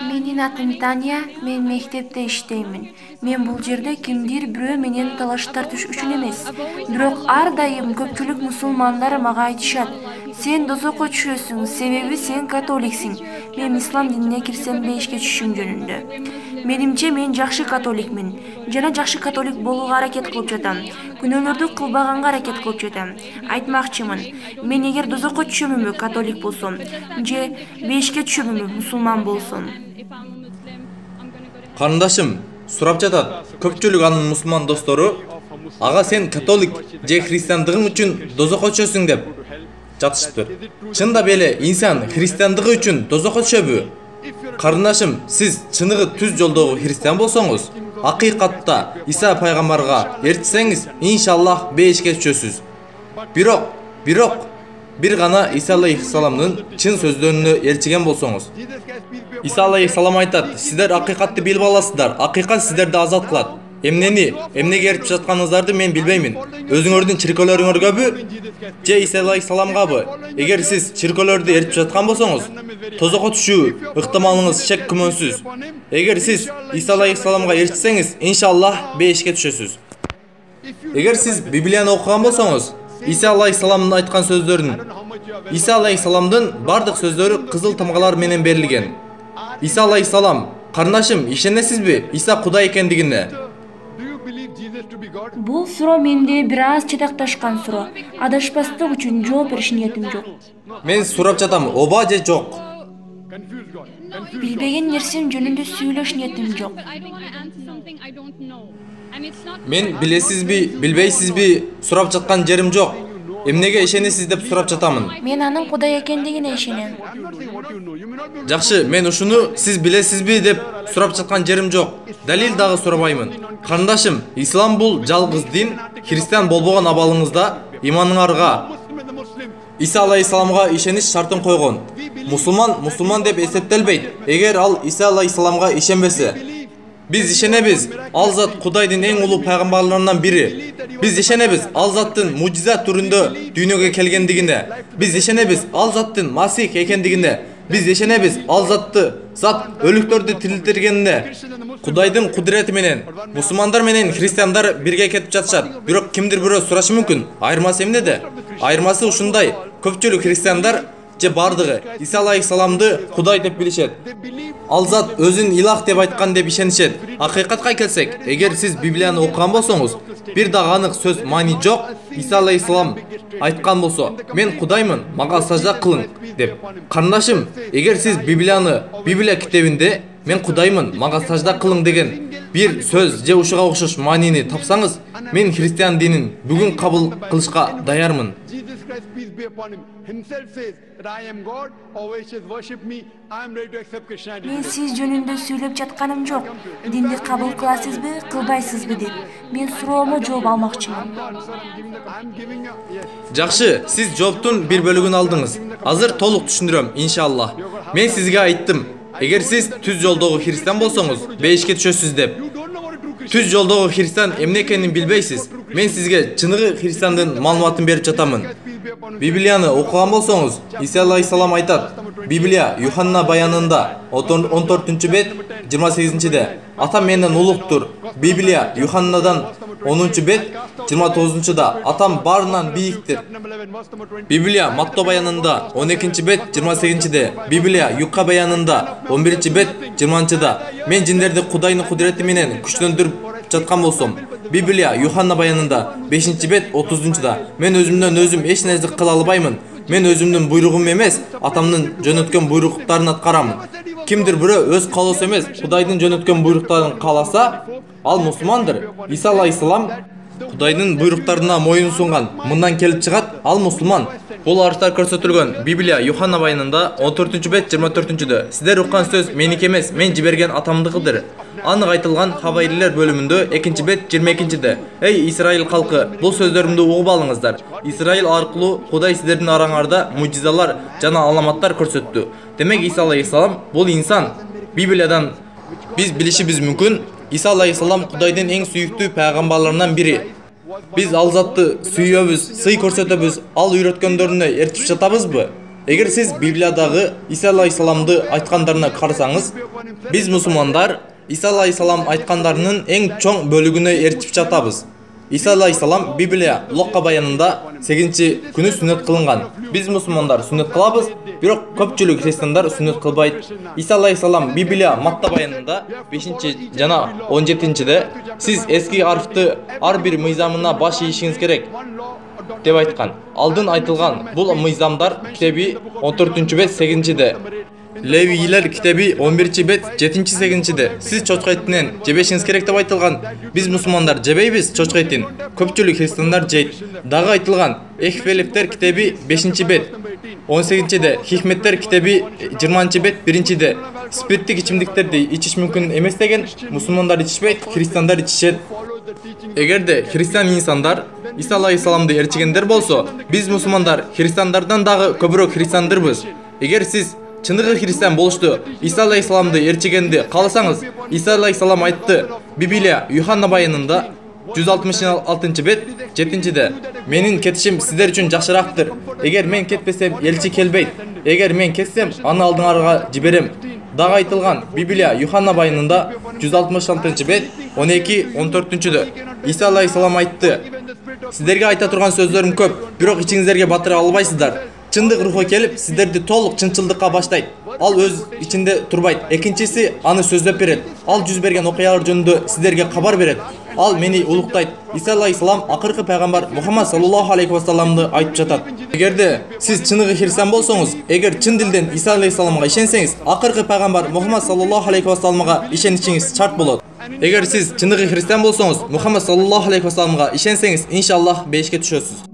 Менин атым Таня, мен мектепте иштеймин. Мен бул жерде кимдир бирөө менен талаш тартыш үчүн эмес. Бирок ар дайым көпчүлүк мусулмандар мага айтышат: "Сен дозокко түшөсүң, себеби сен католиксиң." Мен ислам динине кирсем бейишке түшүшүм жөнүндө. Менимче мен жакшы католикмин жана жакшы католик болууга аракет кылып жатам. Күнөөлөрдү кылбаганга аракет кылып жатам. Айтмакчымын, мен эгер дозокко түшөмүнбү католик болсом, же бейишке түшөмүнбү мусулман болсом. Карындашым, сурап жатат. Көпчүлүк анын мусулман достору ага сен католик же христиандыгың үчүн дозокко түшөсүң деп жатышыптыр. Чында беле инсан христиандыгы үчүн дозокко түшөбү? Карындашым, сиз чыныгы түз жолдогу христиан болсоңуз, акыйкатта Иса пайгамбарга ээрчисеңиз, иншаллах бейишке түшөсүз. Бирок бир гана Иса алейхиссаламдын чын сөздөрүнө ээрчиген болсоңуз. Иса алейхиссалам айтат: "Сиздер акыйкатты билип аласыздар, акыйкат сиздерди азат кылат." Эмнеге ээрчип жатканыңыздарды мен билбеймин. Өзүңөрдүн чиркөөлөрүңөргөбү же Иса алейхиссаламгабы? Эгер сиз чиркөөлөрдү ээрчип жаткан болсоңуз, тозокко түшүү ыктымалыңыз шек күмөнсүз. Эгер сиз Иса алейхиссаламга ээрчисеңиз, иншаллах бейишке түшөсүз. Эгер сиз Библияны окуган болсоңуз, Иса алейхиссаламдын айткан сөздөрүн, Иса алейхиссаламдын бардык сөздөрү кызыл тамгалар менен берилген. Иса алейхиссалам: "Карындашым, ишенесизби Иса Кудай экендигине?" Бул суроо менде бир аз чатакташкан суроо. Адашпастык үчүн жооп бериш ниетим жок. Мен сурап жатам, оба же жок? Билбеген нерсем жөнүндө сүйлөш ниетим жок. Мен билесизби, билбейсизби сурап жаткан жерим жок. Эмнеге ишенесиз деп сурап жатамын. Мен анын Кудай экендигине ишенем. Жакшы, мен ушуну сиз билесизби деп сурап жаткан жерим жок. Далил дагы сурабаймын. Карындашым, ислам бул жалгыз дин. Христиан болбогон абалыңызда иманыңарга Иса алейхиссаламга ишениш шартын койгон. Мусулман деп эсептелбейт, эгер ал Иса алейхиссаламга ишенбесе. Биз ишенебиз, ал зат Кудайдын эң улуу пайгамбарларынан бири. Биз ишенебиз, ал заттын мужиза түрүндө дүйнөгө келгендигине. Биз ишенебиз, ал заттын Масих экендигине. Биз ишенебиз, ал зат өлүктөрдү тирилтиргенине. Кудайдын кудурети менен мусулмандар менен христиандар бирге кетип жатышат. Бирок кимдир бирөө сурашы мүмкүн, айырмасы эмнеде? Айырмасы ушундай: көпчүлүк христиандар же бардыгы Иса алейхиссаламды Кудай деп билишет. Ал зат өзүн илах деп айткан деп ишенишет. Акыйкатка келсек, эгер сиз Библияны окуган болсоңуз, бир дагы анык сөз маани жок. Иса алейхиссалам айткан болсо: "Мен Кудаймын, мага сажда кылың" деп. Карындашым, эгер сиз Библия китебинде "Мен Кудаймын, мага сажда кылың" деген бир сөз же ушуга окшош маанини тапсаңыз, мен христиан динин бүгүн кабыл кылышка даярмын. Мен сиз жөнүндө сүйлөп жатканым жок. Динди кабыл кыласызбы, кылбайсызбы деп. Мен суроомо жооп алмакчымын. Жакшы, сиз жооптун бир бөлүгүн алдыңыз. Азыр толук түшүндүрөм, иншаллах. Мен сизге айттым, эгер сиз түз жолдогу христиан болсоңуз, бейишке түшөсүз деп. Түз жолдогу христиан эмне экенин билбейсиз. Мен сизге чыныгы христиандын маалыматын берип жатамын. Библияны окуган болсоңуз, Иса алейхиссалам айтат. Библия Юханна баянында 14 бет 28-де: "Атам менден улуктур." Библия Юханнадан 10 бет 29-да: "Атам баарынан бийиктир." Библия Матто баянында 12 бет 28-де. Библия Юка баянында 11 бет 20-да: "Мен жиндерди Кудайдын кудурети менен күчтөндүрүп жаткан болсом." Библия Юханна баянында 5 бет 30-да: "Мен өзүмдөн өзүм эч нерсе кыла албаймын. Мен өзүмдүн буйругум эмес, Атамдын жөнөткөн буйруктарын аткарамын." Кимдир бирөө өз каалоосу эмес, Кудайдын жөнөткөн буйруктарын кааласа, ал мусулмандыр. Иса алейхиссалам Кудайдын буйруктарына моюн сунган. Мындан келип чыгат, ал мусулман. Бул арыштар көрсөтүлгөн Библия Юханна баянында 14 бет 24-дө: "Сиздер уккан сөз меники эмес, мен жиберген Атамдыкыдыр." Анык айтылган Хабайрлер бөлүмүндө 2 бет 22-де: "Эй Израиль калкы, бул сөздөрүмдү угуп алыңыздар. Израиль аркылуу Кудай сиздердин араңарда мужизалар жана аламаттар көрсөттү." Демек Иса алейхиссалам бул инсан. Библиядан биз билишибиз мүмкүн, Иса алейхиссалам Кудайдын эң сүйүктүү пайгамбарларынан бири. Биз ал затты сүйөбүз, сый көрсөтөбүз, ал үйрөткөндөрүнө ээрчип жатабызбы? Эгер сиз Библиядагы Иса алейхисаламды айткандарына карасаңыз, биз мусулмандар Иса алейхисалам айткандарынын эң чоң бөлүгүнө ээрчип жатабыз. Иса алейхисалам Библия Лука баянында 8-күнү сүннөт кылынган. Биз мусулмандар сүннөт кылабыз, бирок көпчүлүк христиандар сүннөт кылбайт. Иса алейхисалам Библия Матта баянында 5 жана 17-де сиз эски арфты ар бир мыйзамына баш ийишиңиз керек деп айткан. Алдын айтылган бул мыйзамдар китеби 14-бет 8-де. Левийлер китеби 11-бет 7-8-де. Сиз чочко этинен жебешиңиз керек деп айтылган. Биз мусулмандар жебейбиз чочко этин. Көпчүлүк христиандар жейт. Дагы айтылган Эхфелевтер китеби 5-бет 18-де. Хикметтер китеби 20-бет 1-де. Спирттик ичимдиктерди ичиш мүмкүн эмес деген мусулмандар ичишпейт, христиандар ичишет. Эгерде христиан инсандар Иса алейхисаламды ээрчигендер болсо, биз мусулмандар христиандардан дагы көбүрөөк христиандырбыз. Эгер сиз чыныгы христиан болушту Иса алейхисаламды ээрчигенди кааласаңыз, Иса алейхисалам айтты Библия Юханна баянында 166-бет 7-де. Менин кетишим сиздер үчүн жакшыраактыр. Эгер мен кетпесем, элчи келбейт. Эгер мен кетсем, аны алдыңарга жиберем. Дагы айтылган Библия Юханна баянында 166-бет 12-14-де. Иса алейхисалам айтты: сиздерге айта турган сөздөрүм көп, бирок ичиңиздерге батыра албайсыздар. Чындык руху келип, сиздерди толук чынчылдыкка баштайт. Ал өз ичинде турбайт. Экинчиси аны сөздөп берет. Ал жүз берген окуялар жөнүндө сиздерге кабар берет. Ал мени улуктайт. Иса алейхисалам акыркы пайгамбар Мухаммад саллаллаху алейхи вассаламды айтып жатат. Эгерде сиз чыныгы христиан болсоңуз, эгер чын дилден Иса алейхисаламга ишенсеңиз, акыркы пайгамбар Мухаммад саллаллаху алейхи вассаламга ишенишиңиз шарт болот. Эгер сиз чыныгы христиан болсоңуз, Мухаммад саллаллаху алейхи вассаламга ишенсеңиз, иншаллах бейишке түшөсүз.